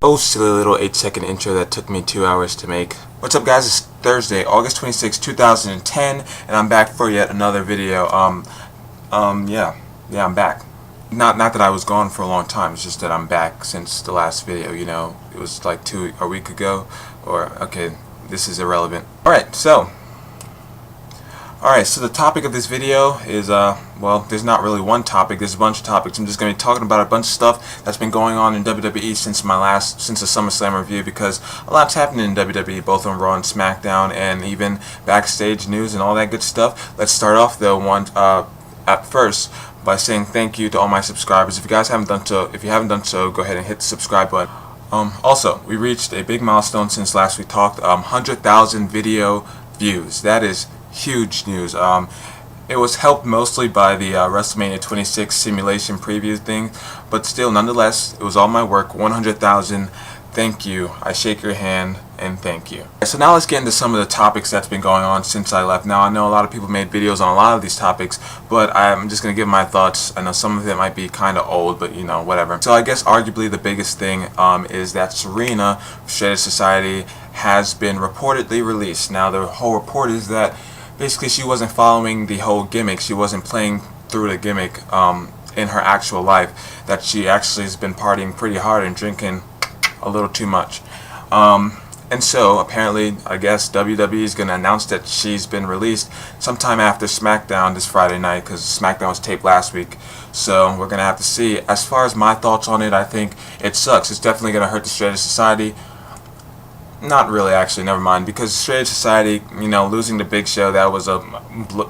Oh, silly little 8-second intro that took me 2 hours to make. What's up, guys? It's Thursday, August 26, 2010, and I'm back for yet another video. Yeah, I'm back. Not that I was gone for a long time. It's just that I'm back since the last video. You know, it was like a week ago, or okay, this is irrelevant. All right, so the topic of this video is, well, there's not really one topic, there's a bunch of topics. I'm just going to be talking about a bunch of stuff that's been going on in WWE since the SummerSlam review, because a lot's happened in WWE, both on Raw and SmackDown, and even backstage news and all that good stuff. Let's start off, though, at first, by saying thank you to all my subscribers. If you haven't done so, go ahead and hit the subscribe button. Also, we reached a big milestone since last we talked, 100,000 video views. That is huge news. It was helped mostly by the WrestleMania 26 simulation preview thing, but still, nonetheless, it was all my work. 100,000. Thank you. I shake your hand and thank you. So now let's get into some of the topics that's been going on since I left. Now, I know a lot of people made videos on a lot of these topics, but I'm just going to give my thoughts. I know some of it might be kind of old, but you know, whatever. So I guess arguably the biggest thing is that Serena, Shredded Society, has been reportedly released. Now, the whole report is that basically she wasn't following the whole gimmick. She wasn't playing through the gimmick in her actual life, that she actually has been partying pretty hard and drinking a little too much. And so apparently, I guess WWE is going to announce that she's been released sometime after SmackDown this Friday night, because SmackDown was taped last week. So we're going to have to see. As far as my thoughts on it, I think it sucks. It's definitely going to hurt the Shredded Society. Not really, actually, never mind, because Shredded Society, you know, losing the Big Show, that was a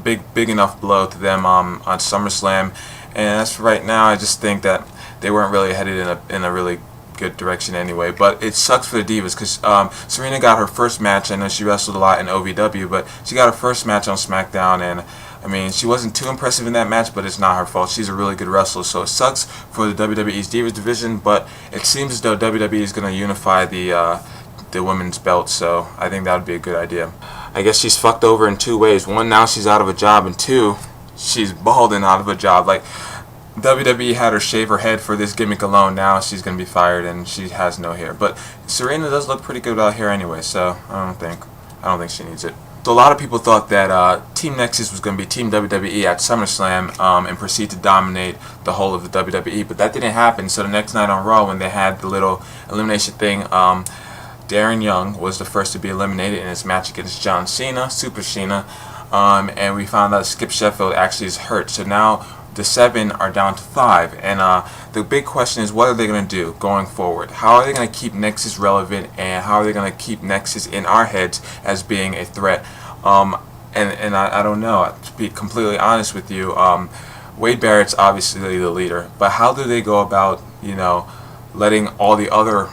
big enough blow to them on SummerSlam. And as for right now, I just think that they weren't really headed in a really good direction anyway. But it sucks for the Divas, because Serena got her first match. I know she wrestled a lot in OVW, but she got her first match on SmackDown, and I mean, she wasn't too impressive in that match, but it's not her fault. She's a really good wrestler, so it sucks for the WWE's Divas division, but it seems as though WWE is going to unify the women's belt, so I think that would be a good idea. I guess she's fucked over in two ways. One, now she's out of a job, and two, she's bald and out of a job. Like, WWE had her shave her head for this gimmick alone. Now she's going to be fired and she has no hair. But Serena does look pretty good without hair anyway, so I don't think she needs it. So a lot of people thought that Team Nexus was going to be Team WWE at SummerSlam and proceed to dominate the whole of the WWE, but that didn't happen. So the next night on Raw, when they had the little elimination thing, Darren Young was the first to be eliminated in his match against John Cena, Super Cena, and we found out Skip Sheffield actually is hurt. So now the 7 are down to 5, and the big question is, what are they going to do going forward? How are they going to keep Nexus relevant, and how are they going to keep Nexus in our heads as being a threat? And I don't know, to be completely honest with you. Wade Barrett's obviously the leader, but how do they go about, you know, letting all the other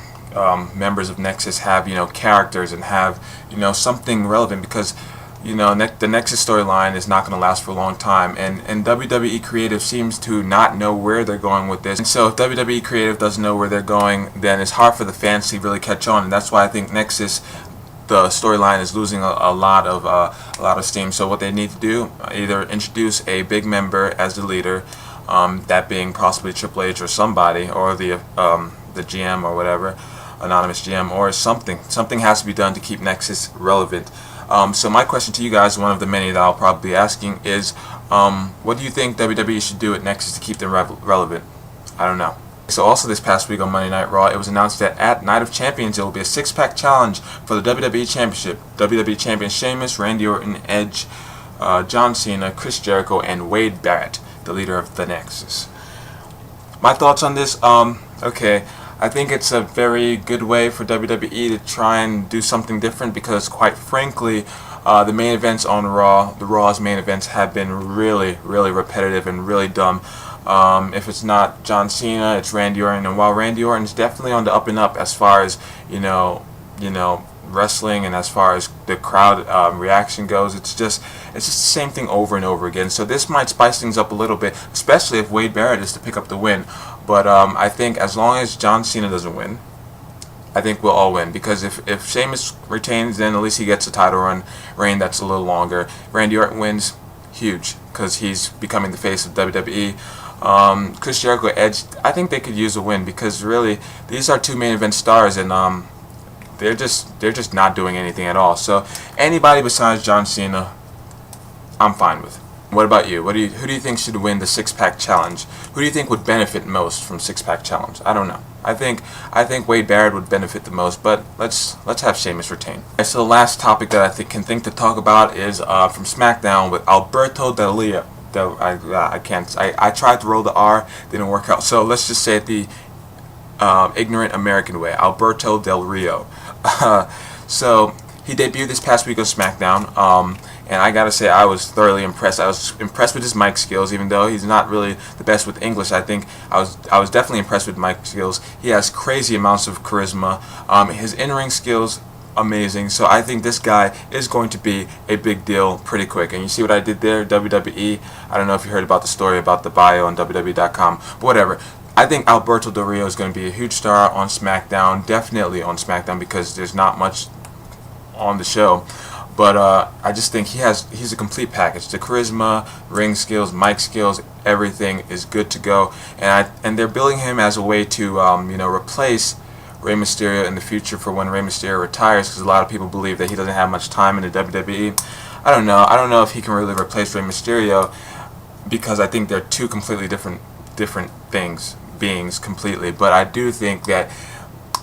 members of Nexus have, you know, characters and have, you know, something relevant? Because, you know, the Nexus storyline is not going to last for a long time, and WWE Creative seems to not know where they're going with this. And so if WWE Creative doesn't know where they're going, then it's hard for the fans to really catch on, and that's why I think Nexus, the storyline, is losing a lot of steam. So what they need to do, either introduce a big member as the leader, that being possibly Triple H or somebody, or the GM or whatever, anonymous GM, or something has to be done to keep Nexus relevant. So my question to you guys, one of the many that I'll probably be asking, is what do you think WWE should do at Nexus to keep them relevant? I don't know. So also this past week on Monday Night Raw, it was announced that at Night of Champions, there will be a 6-pack challenge for the WWE Championship. WWE Champion Sheamus, Randy Orton, Edge, John Cena, Chris Jericho, and Wade Barrett, the leader of the Nexus. My thoughts on this, okay, I think it's a very good way for WWE to try and do something different, because quite frankly, the main events on Raw, the Raw's main events, have been really repetitive and really dumb. If it's not John Cena, it's Randy Orton, and while Randy Orton is definitely on the up and up as far as, you know, wrestling, and as far as the crowd reaction goes, it's just the same thing over and over again. So this might spice things up a little bit, especially if Wade Barrett is to pick up the win. But I think as long as John Cena doesn't win, I think we'll all win, because if Sheamus retains, then at least he gets a title reign that's a little longer. Randy Orton wins, huge, because he's becoming the face of WWE. Chris Jericho, Edge, I think they could use a win because really these are two main event stars, and they're just not doing anything at all. So anybody besides John Cena, I'm fine with. What about you? Who do you think should win the six-pack challenge? Who do you think would benefit most from six-pack challenge? I don't know. I think Wade Barrett would benefit the most, but let's have Sheamus retain. Okay, so the last topic that I can think to talk about is from SmackDown with Alberto Del Rio. I tried to roll the R, didn't work out. So let's just say it the ignorant American way. Alberto Del Rio. So he debuted this past week on SmackDown. And I gotta say, I was thoroughly impressed. I was impressed with his mic skills, even though he's not really the best with English. I think I was definitely impressed with mic skills. He has crazy amounts of charisma. His in-ring skills, amazing. So I think this guy is going to be a big deal pretty quick. And you see what I did there, WWE. I don't know if you heard about the story about the bio on WWE.com, but whatever. I think Alberto Del Rio is going to be a huge star on SmackDown, definitely on SmackDown, because there's not much on the show. But I just think he's a complete package. The charisma, ring skills, mic skills, everything is good to go. And they're building him as a way to replace Rey Mysterio in the future for when Rey Mysterio retires, because a lot of people believe that he doesn't have much time in the WWE. I don't know. I don't know if he can really replace Rey Mysterio, because I think they're two completely different beings completely. But I do think that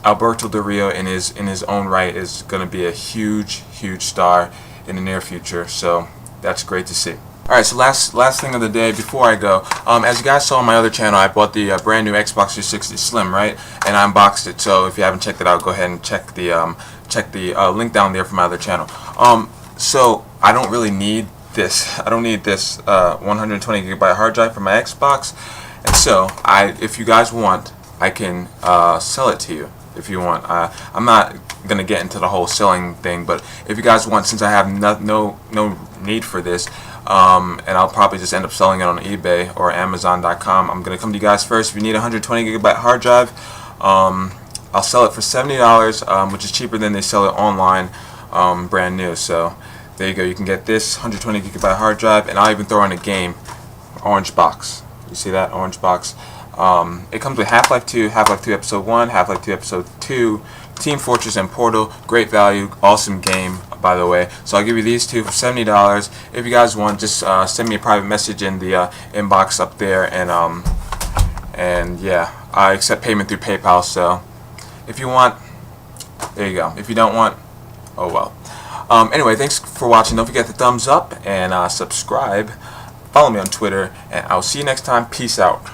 Alberto Del Rio in his own right is going to be a huge star in the near future, so that's great to see. Alright, so last thing of the day before I go, as you guys saw on my other channel, I bought the brand new Xbox 360 Slim, right? And I unboxed it, so if you haven't checked it out, go ahead and check the link down there for my other channel. So I don't really need this. I don't need this 120 gigabyte hard drive for my Xbox, and so if you guys want, I can sell it to you. If you want, I'm not gonna get into the whole selling thing, but if you guys want, since I have no need for this, and I'll probably just end up selling it on eBay or Amazon.com, I'm gonna come to you guys first. If you need a 120 gigabyte hard drive, I'll sell it for $70, which is cheaper than they sell it online, brand new. So there you go. You can get this 120 gigabyte hard drive, and I'll even throw in a game, Orange Box. You see that Orange Box? It comes with Half-Life 2, Half-Life 2 Episode 1, Half-Life 2 Episode 2, Team Fortress, and Portal. Great value, awesome game, by the way. So I'll give you these two for $70. If you guys want, just send me a private message in the inbox up there, and yeah, I accept payment through PayPal. So if you want, there you go. If you don't want, oh well. Anyway, thanks for watching. Don't forget to thumbs up and subscribe. Follow me on Twitter, and I'll see you next time. Peace out.